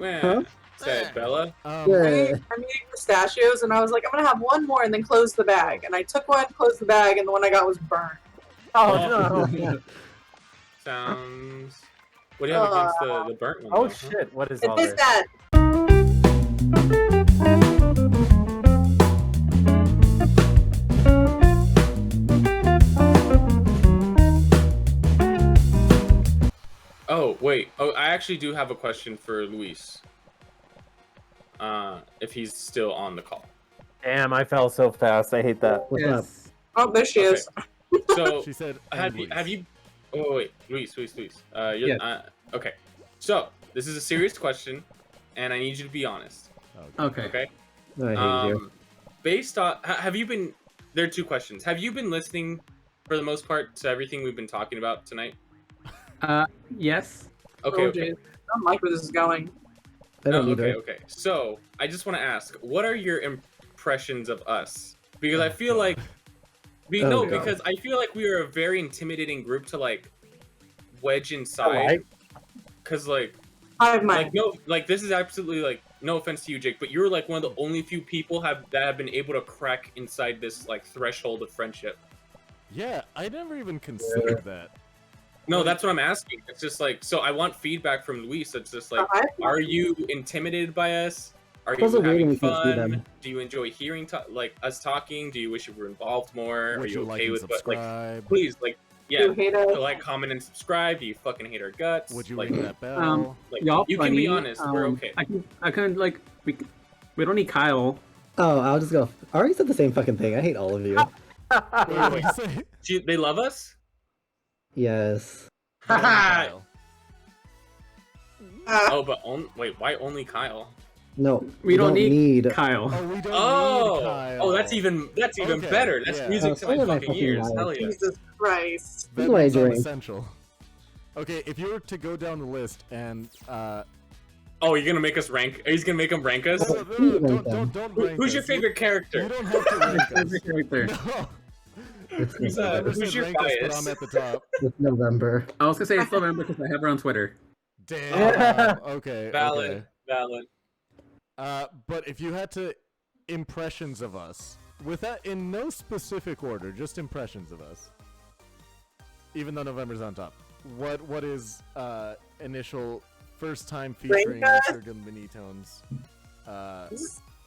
Huh? Said Bella. Yeah. I'm eating pistachios, and I was like, I'm gonna have one more and then close the bag. And I took one, closed the bag, and the one I got was burned. Oh no! Sounds. What do you have against the burnt one? Oh though, huh? shit! What is It all is this? that. Oh wait. Oh, I actually do have a question for Luis. If he's still on the call. Damn! I fell so fast. I hate that. What's up? Oh, there she is. So She said, have you? Oh wait, Luis. Okay. So this is a serious question, and I need you to be honest. Okay. Okay. I hate you. Based on, have you been? There are two questions. Have you been listening, for the most part, to everything we've been talking about tonight? Yes. Okay. Oh, Okay. geez. I don't like where this is going. I don't okay. either. Okay. So I just want to ask, what are your impressions of us? Because I feel like God. because I feel like we are a very intimidating group to like wedge inside. Alright. Cause like Hive mind. this is absolutely like no offense to you, Jake, but you're like one of the only few people that have been able to crack inside this like threshold of friendship. yeah, I never even considered that. No, that's what I'm asking. It's just like, so I want feedback from Luis. It's just like, are you intimidated by us? Are you Also waiting having we can see fun? them. Do you enjoy hearing like us talking? Do you wish you were involved more? Would Are you like okay and with what? Like, subscribe? please, like, yeah, You hate us? like, comment, and subscribe. Do you fucking hate our guts? Would you like, ring that bell? like Y'all you funny. can be honest. We're okay. I can like we don't need Kyle. Oh, I'll just go. I already said the same fucking thing. I hate all of you. Wait, say- They love us. Yes. Kyle. Oh, but wait, why only Kyle? No, We don't need Kyle. Oh, we don't need Oh, Kyle. oh, that's even Okay, better. That's yeah. music Oh, to my so am I fucking fucking ears. wild. Hell yeah. Jesus Christ. This is what I Veterans are drink. essential. Okay, if you were to go down the list and Oh, you're gonna make us rank? He's gonna make them rank us? no, don't rank Who's your us. favorite You character? don't have to rank us. Favorite character. No. It's, I never who's said your rank us, but bias? I'm at the top. it's November. I was gonna say it's November because I have her on Twitter. Damn. Okay. Valid, Okay. valid. But if you had to impressions of us, with that in no specific order, just impressions of us. Even though November's on top, what is initial first time featuring Rank us? Sergio Benito's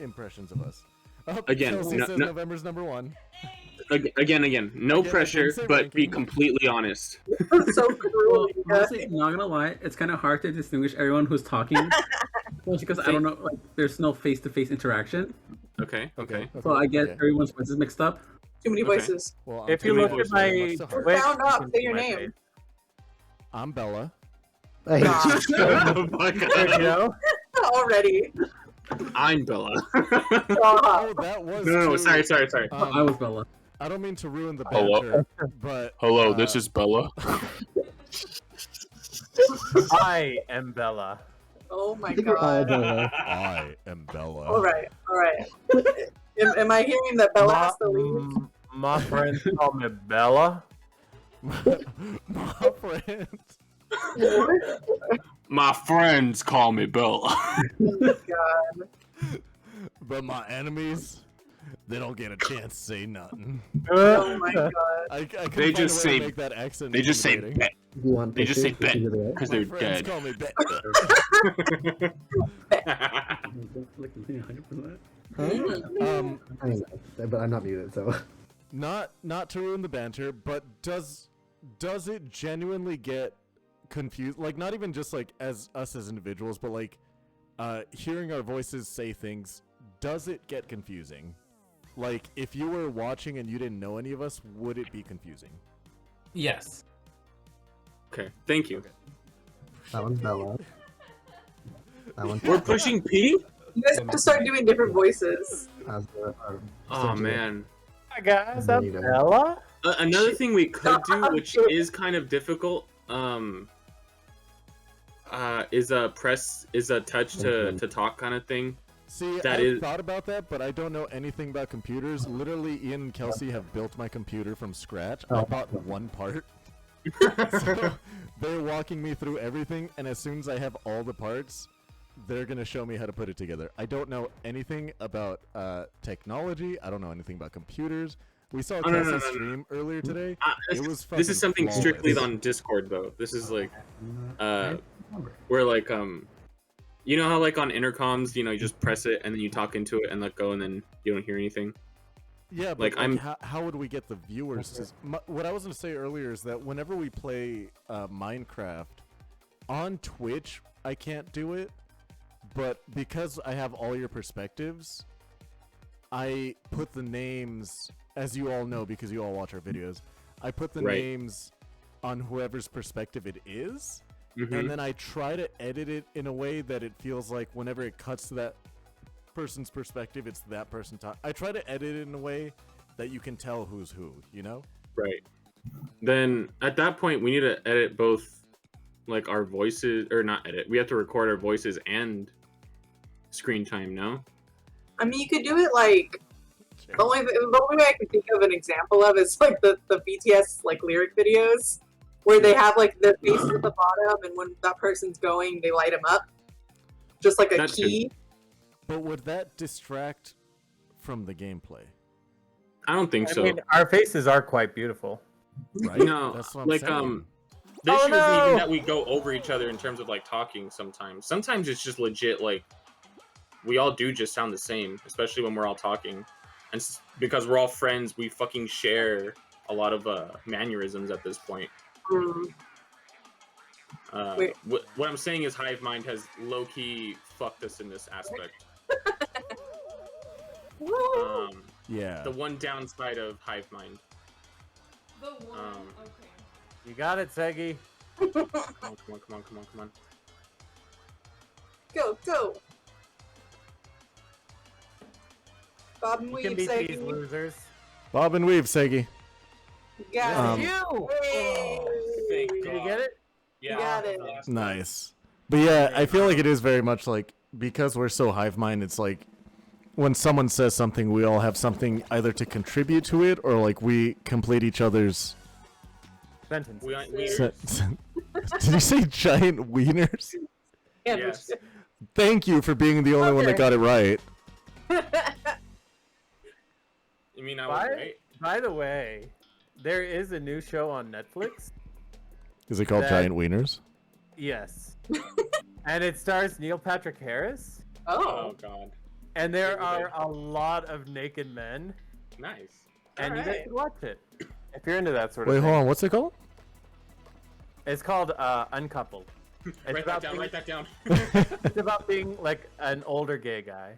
impressions of us? Oh, Again, Chelsea no- says no- November's #1. Again. No Again, I pressure, didn't say but be ranking. completely honest. So cruel. Well, you guys. honestly, not gonna lie, it's kind of hard to distinguish everyone who's talking, especially because I don't know, like, there's no face-to-face interaction, Okay. so I get Okay. everyone's voices mixed up. Too many Okay. voices. Well, If you many look at voices, my what's the hard- Twitch, Round you up, can say see your my name. face. I'm Bella. I hate Nah. you. Oh my God. Sergio? Already. I'm Bella. Oh, that was. No, too- sorry. I was Bella. I don't mean to ruin the Hello? banter, but Hello, this is Bella. I am Bella. Oh my I think we're all god. Bella. I am Bella. Alright. Am I hearing that Bella has to leave? My friends call me Bella. My friend. My friends call me Bella. God. But my enemies, they don't get a chance to say nothing. Oh my god. I couldn't They find just a way to say- make that accent. They just say intimidating. bet You want They just say pictures? bet. You can do that. because My they're friends dead. call me Bet. Like, 100%. Um, I know, but I'm not muted, so. not to ruin the banter, but does it genuinely get confused? Like, not even just like as us as individuals, but like hearing our voices say things. Does it get confusing? Like, if you were watching and you didn't know any of us, would it be confusing? Yes. Okay, thank you. That one's Bella. That one's We're pushing P? You guys have to start doing different voices. as the, Oh man. Hi guys, I'm Benito. Bella. Another thing we could do, which is kind of difficult, is a touch to talk kind of thing. See, That I've is- thought about that, but I don't know anything about computers. Literally, Ian and Kelsey have built my computer from scratch. I Oh. bought one part. So they're walking me through everything, and as soon as I have all the parts, they're gonna show me how to put it together. I don't know anything about technology. I don't know anything about computers. We saw Kelsey's stream earlier today. It was This is something flawless. strictly on Discord though. This is like where like you know how like on intercoms, you know, you just press it and then you talk into it and let go and then you don't hear anything. Yeah, but how would we get the viewers to? What I was gonna say earlier is that whenever we play Minecraft on Twitch, I can't do it, but because I have all your perspectives, I put the names, as you all know because you all watch our videos, I put the names on whoever's perspective it is, and then I try to edit it in a way that it feels like whenever it cuts to that person's perspective, it's that person talk. I try to edit it in a way that you can tell who's who, you know? Right. Then at that point, we need to edit both, like our voices, or not edit. We have to record our voices and screen time. No. I mean, you could do it like the only way I can think of an example of is like the BTS like lyric videos where they have like the faces at the bottom, and when that person's going, they light them up, just like a key. But would that distract from the gameplay? I don't think so. I mean, our faces are quite beautiful. Right? No, That's what I'm like saying. the issue is even that we go over each other in terms of like talking sometimes. Sometimes it's just legit like we all do just sound the same, especially when we're all talking. And because we're all friends, we fucking share a lot of mannerisms at this point. What I'm saying is Hive Mind has low-key fucked us in this aspect. Yeah. The one downside of Hive Mind. The one. Okay. You got it, Segi. Come on. Go. Bob and You Weave, can beat Segi. these losers. Bob and Weave, Segi. Got it. You! Thank Did you God. get it? Yeah. Got it. Nice. But yeah, I feel like it is very much like, because we're so hive mind, it's like when someone says something, we all have something either to contribute to it or like we complete each other's Sentence. Did you say giant wieners? Yes. Thank you for being the only one that got it right. You mean I was right? By the way, there is a new show on Netflix. Is it called Giant Wieners? Yes. And it stars Neil Patrick Harris. Oh God. And there are a lot of naked men. Nice. And you guys should watch it. If you're into that sort of Wait, thing. hold on. What's it called? It's called Uncoupled. Write that down. It's about being like an older gay guy.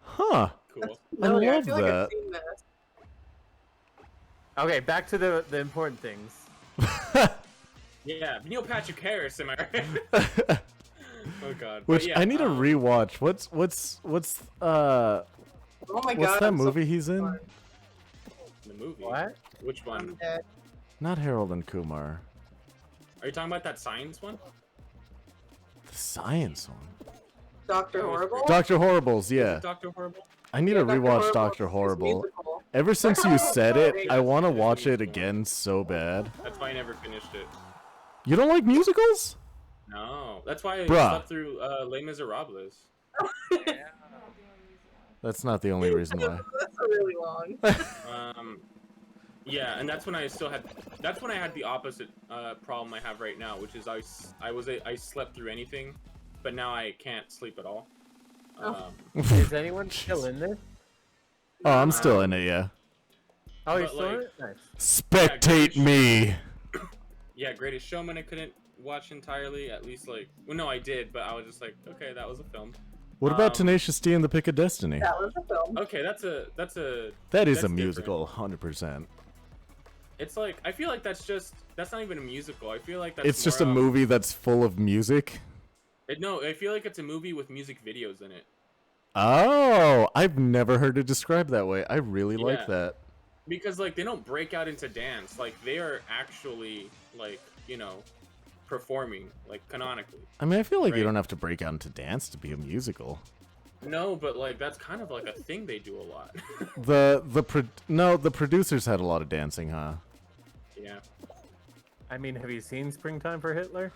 Huh. Cool. I I love feel like I've that. seen this. Okay, back to the important things. Yeah, Neil Patrick Harris, am I right? Oh God. Which yeah, I need to rewatch. What's Oh my what's god. that I'm so movie he's in? sorry. The movie. What? Which one? I'm dead. Not Harold and Kumar. Are you talking about that science one? The science one. Dr. Horrible? Dr. Horribles, yeah. Doctor Horrible. I need to Dr. rewatch Horrible Dr. is Horrible. musical. Ever since you said it, I want to watch it again so bad. That's why I never finished it. You don't like musicals? No, that's why I Bruh. slept through Les Miserables. That's not the only reason why. That's really long. Yeah, and that's when I still had. That's when I had the opposite problem I have right now, which is I slept through anything, but now I can't sleep at all. Is anyone still in this? Oh, I'm still in it, yeah. Oh, you're But, still in like- it? Nice. Spectate me. Yeah, Greatest Showman I couldn't watch entirely. At least like, well, no, I did, but I was just like, okay, that was a film. What about Tenacious D and the Pick of Destiny? That was a film. Okay, that's a That is that's a different. musical, 100%. It's like I feel like that's not even a musical. I feel like that's It's just more a of- movie that's full of music. No, I feel like it's a movie with music videos in it. Oh, I've never heard it described that way. I really like Yeah. that. Because like they don't break out into dance. Like they are actually like, performing like canonically. I mean, I feel like you Right. don't have to break out into dance to be a musical. No, but like that's kind of like a thing they do a lot. The producers had a lot of dancing, huh? Yeah. I mean, have you seen Springtime for Hitler?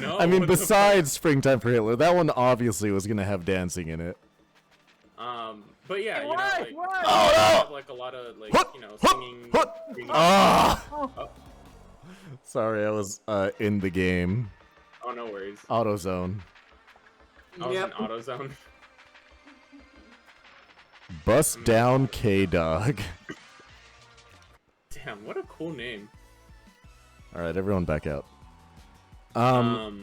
No. I mean, what the besides Springtime for Hitler, that one obviously was gonna have dancing in it. fuck? But yeah, you know, Why? like, Why? Oh, no! have like a lot of like, you know, singing. being- Ah! Sorry, I was in the game. Oh, no worries. AutoZone. I was Yep. in AutoZone. Bust down K-Dog. Damn, what a cool name. All right, everyone back out. What was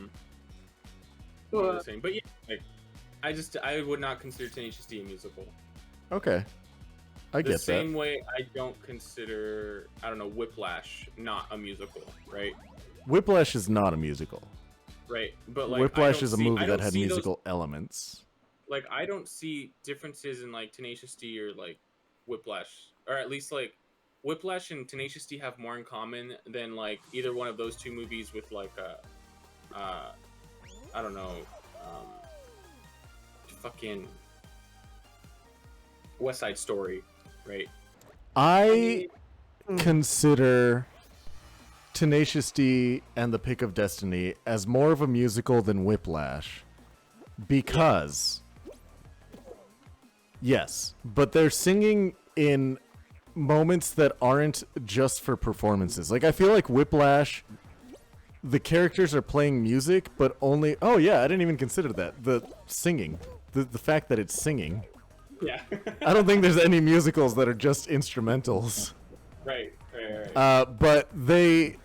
I What? saying? But yeah, like, I would not consider Tenacious D a musical. Okay, I The get that. same way I don't consider, I don't know, Whiplash not a musical, right? Whiplash is not a musical. Right, but like Whiplash I don't is a see- movie I that don't had see those- musical elements. Like I don't see differences in like Tenacious D or like Whiplash, or at least like Whiplash and Tenacious D have more in common than like either one of those two movies with like I don't know, fucking West Side Story, right? I consider Tenacious D and The Pick of Destiny as more of a musical than Whiplash because yes, but they're singing in moments that aren't just for performances. Like I feel like Whiplash, the characters are playing music, but only oh yeah, I didn't even consider that. The singing. The fact that it's singing. Yeah. I don't think there's any musicals that are just instrumentals. right. But they,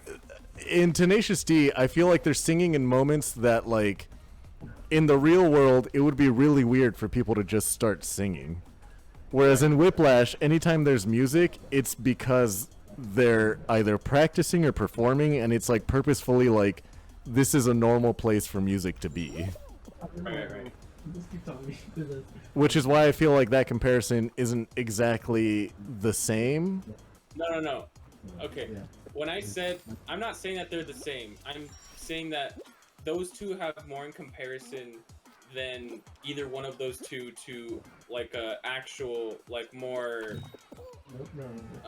in Tenacious D, I feel like they're singing in moments that, like, in the real world, it would be really weird for people to just start singing. Whereas in Whiplash, anytime there's music, it's because they're either practicing or performing, and it's, like, purposefully, like, this is a normal place for music to be. Right. Which is why I feel like that comparison isn't exactly the same. No. Okay. When I said, I'm not saying that they're the same. I'm saying that those two have more in comparison than either one of those two to like a actual, like more,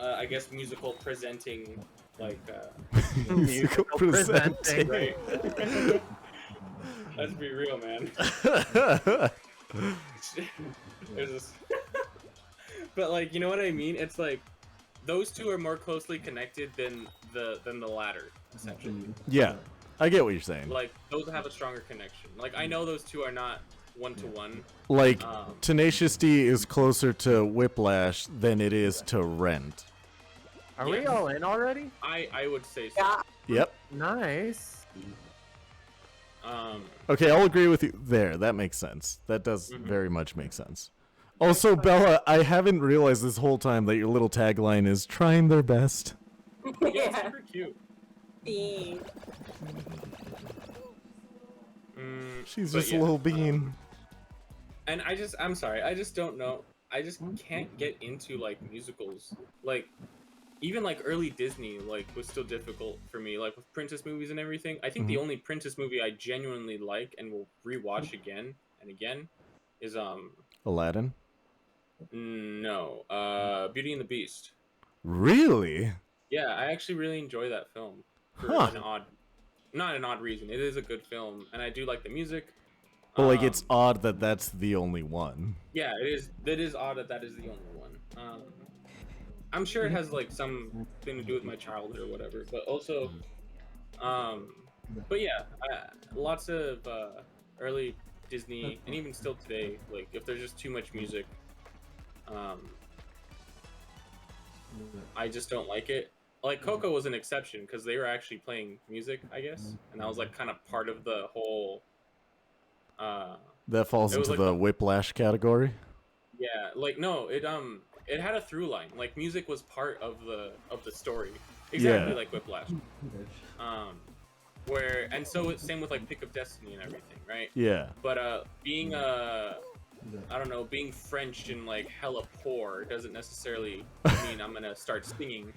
I guess musical presenting, like. Musical presenting. Right. Let's be real, man. There's this... But like, you know what I mean? It's like those two are more closely connected than the latter, essentially. Yeah, I get what you're saying. Like those have a stronger connection. Like I know those two are not one to one. Like Tenacious D is closer to Whiplash than it is to Rent. Are we all in already? I would say so. Yeah. Yep. Nice. Okay, I'll agree with you there. That makes sense. That does very much make sense. Also, Bella, I haven't realized this whole time that your little tagline is trying their best. Yeah, it's Yeah. super cute. Bean. She's But just yeah, a little bean. And I'm sorry, I just don't know. I just can't get into like musicals. Like even like early Disney like was still difficult for me. Like with princess movies and everything. I think the only princess movie I genuinely like and will rewatch again and again is Aladdin? no, Beauty and the Beast. Really? Yeah, I actually really enjoy that film for Huh. not an odd reason. It is a good film and I do like the music. But like, it's odd that that's the only one. Yeah, it is. That is odd that is the only one. I'm sure it has like something to do with my childhood or whatever, but also, but yeah, lots of early Disney and even still today, like if there's just too much music, I just don't like it. Like Coco was an exception because they were actually playing music, I guess, and that was like kind of part of the whole. That falls it was into like the Whiplash category. Yeah, like no, it had a through line. Like music was part of the story, exactly Yeah. like Whiplash. Where and so it's same with like Pick of Destiny and everything, right? Yeah. But being I don't know, being French and like hella poor doesn't necessarily mean I'm gonna start singing,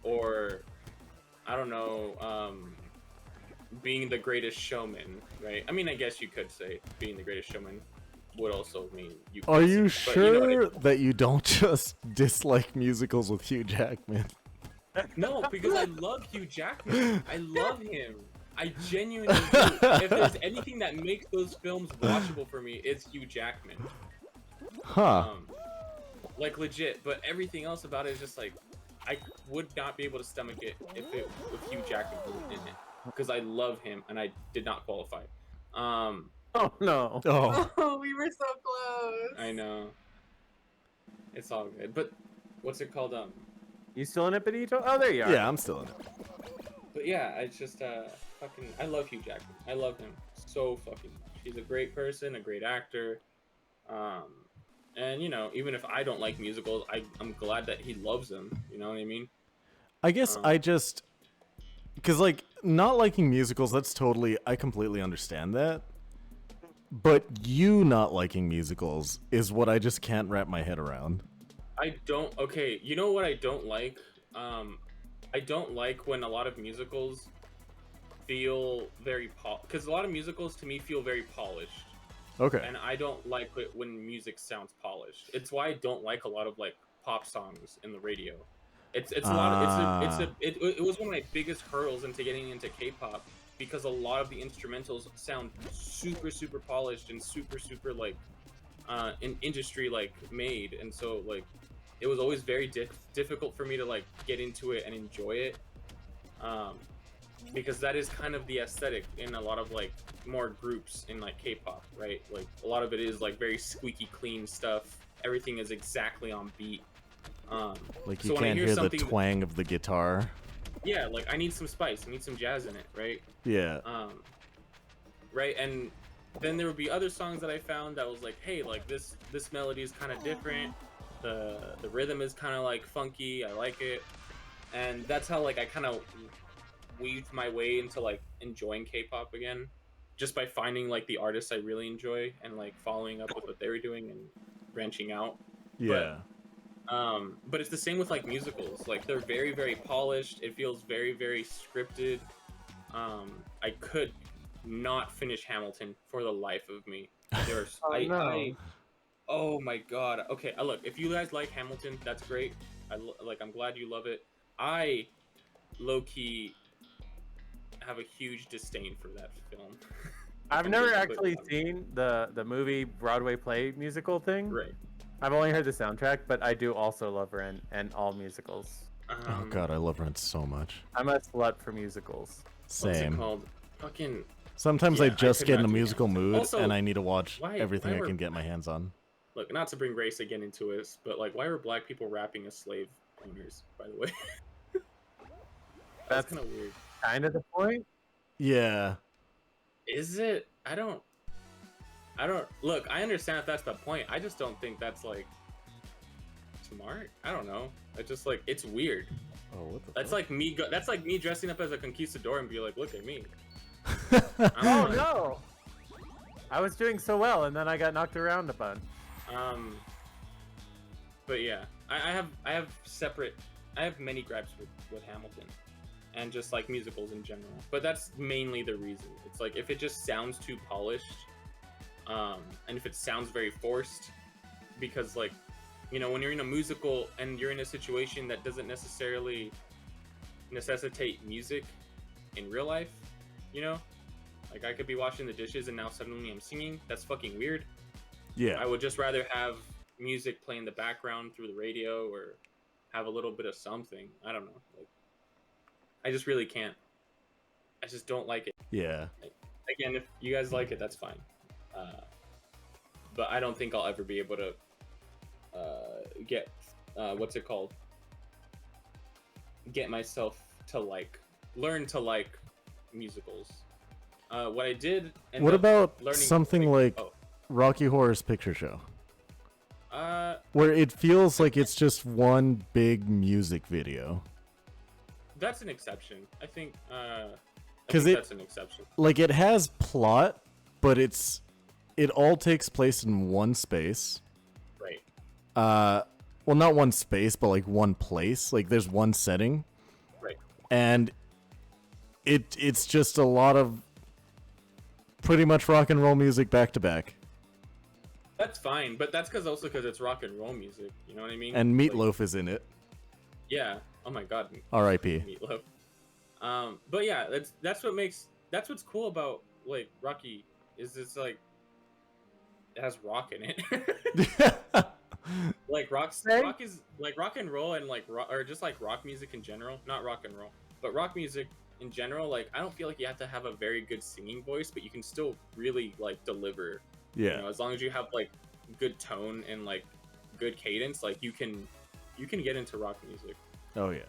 or I don't know, being the greatest showman, right? I mean, I guess you could say being the greatest showman would also mean you. Are could you sing, but you know what I sure mean. that you don't just dislike musicals with Hugh Jackman? No, because I love Hugh Jackman. I love him. I genuinely do. If there's anything that makes those films watchable for me, it's Hugh Jackman. Huh. Like legit, but everything else about it is just like, I would not be able to stomach it if Hugh Jackman was in it, because I love him and I did not qualify. Oh no. Oh. Oh, we were so close. I know. It's all good, but what's it called? You still in it, Benito? Oh, there you are. Yeah, I'm still in it. But yeah, it's just fucking. I love Hugh Jackman. I love him so fucking much. He's a great person, a great actor. And you know, even if I don't like musicals, I'm glad that he loves them. You know what I mean? I guess I just, cause like not liking musicals, that's totally, I completely understand that. But you not liking musicals is what I just can't wrap my head around. I don't. Okay, you know what I don't like? I don't like when a lot of musicals feel very because a lot of musicals to me feel very polished. Okay. And I don't like it when music sounds polished. It's why I don't like a lot of like pop songs in the radio. It's a lot. It was one of my biggest hurdles into getting into K-pop, because a lot of the instrumentals sound super polished and super like in industry like made, and so like it was always very difficult for me to like get into it and enjoy it. Because that is kind of the aesthetic in a lot of like more groups in like K-pop, right? Like a lot of it is like very squeaky clean stuff. Everything is exactly on beat. Like you so can't hear the twang of the guitar. Yeah, like I need some spice. I need some jazz in it, right? Yeah. Right, and then there would be other songs that I found that was like, hey, like this melody is kind of different. The rhythm is kind of like funky. I like it, and that's how like I kind of weaved my way into like enjoying K-pop again, just by finding like the artists I really enjoy and like following up with what they were doing and branching out. Yeah. But it's the same with like musicals. Like they're very polished. It feels very scripted. I could not finish Hamilton for the life of me. There's oh my god. Okay, look, if you guys like Hamilton, that's great. I'm glad you love it. I low-key have a huge disdain for that film. I've never actually seen the movie Broadway play musical thing. Right. I've only heard the soundtrack, but I do also love Rent and all musicals. Oh god, I love Rent so much. I'm a slut for musicals. Same. What's it called? Fucking. Sometimes Yeah, I just could get in not a do musical Hamilton. mood Also, and I need to watch why everything I were- can get my hands on. Look, not to bring race again into it, but like, why were black people rapping as slave owners? By the way, that's kind of weird. Kind of the point. Yeah. Is it? I don't. Look, I understand if that's the point. I just don't think that's like smart. I don't know. It's just like it's weird. Oh, what the That's like me. That's like me dressing up as a conquistador and be like, "Look at me." Oh no! I was doing so well, and then I got knocked around a bunch. But yeah, I have many gripes with Hamilton, and just like musicals in general. But that's mainly the reason. It's like if it just sounds too polished, and if it sounds very forced, because like, you know, when you're in a musical and you're in a situation that doesn't necessarily necessitate music in real life, you know, like I could be washing the dishes and now suddenly I'm singing. That's fucking weird. Yeah. I would just rather have music play in the background through the radio or have a little bit of something. I don't know. Like, I just really can't. I just don't like it. Yeah. Again, if you guys like it, that's fine. But I don't think I'll ever be able to get what's it called? Get myself to learn to like musicals. What I did. What about learning something like Rocky Horror's Picture Show? Where it feels like it's just one big music video. That's an exception. I think. Because that's an exception. Like it has plot, but it all takes place in one space. Right. Well, not one space, but like one place. Like there's one setting. Right. And it's just a lot of pretty much rock and roll music back to back. That's fine, but that's because it's rock and roll music. You know what I mean? And Meatloaf is in it. Yeah. Oh my God. R.I.P. Meatloaf. But yeah, that's what makes that's what's cool about like Rocky is it's like it has rock in it. Like rock is like rock and roll and like rock, or just like rock music in general, not rock and roll, but rock music in general. Like I don't feel like you have to have a very good singing voice, but you can still really like deliver. Yeah. You know, as long as you have like good tone and like good cadence, like you can get into rock music. Oh yeah.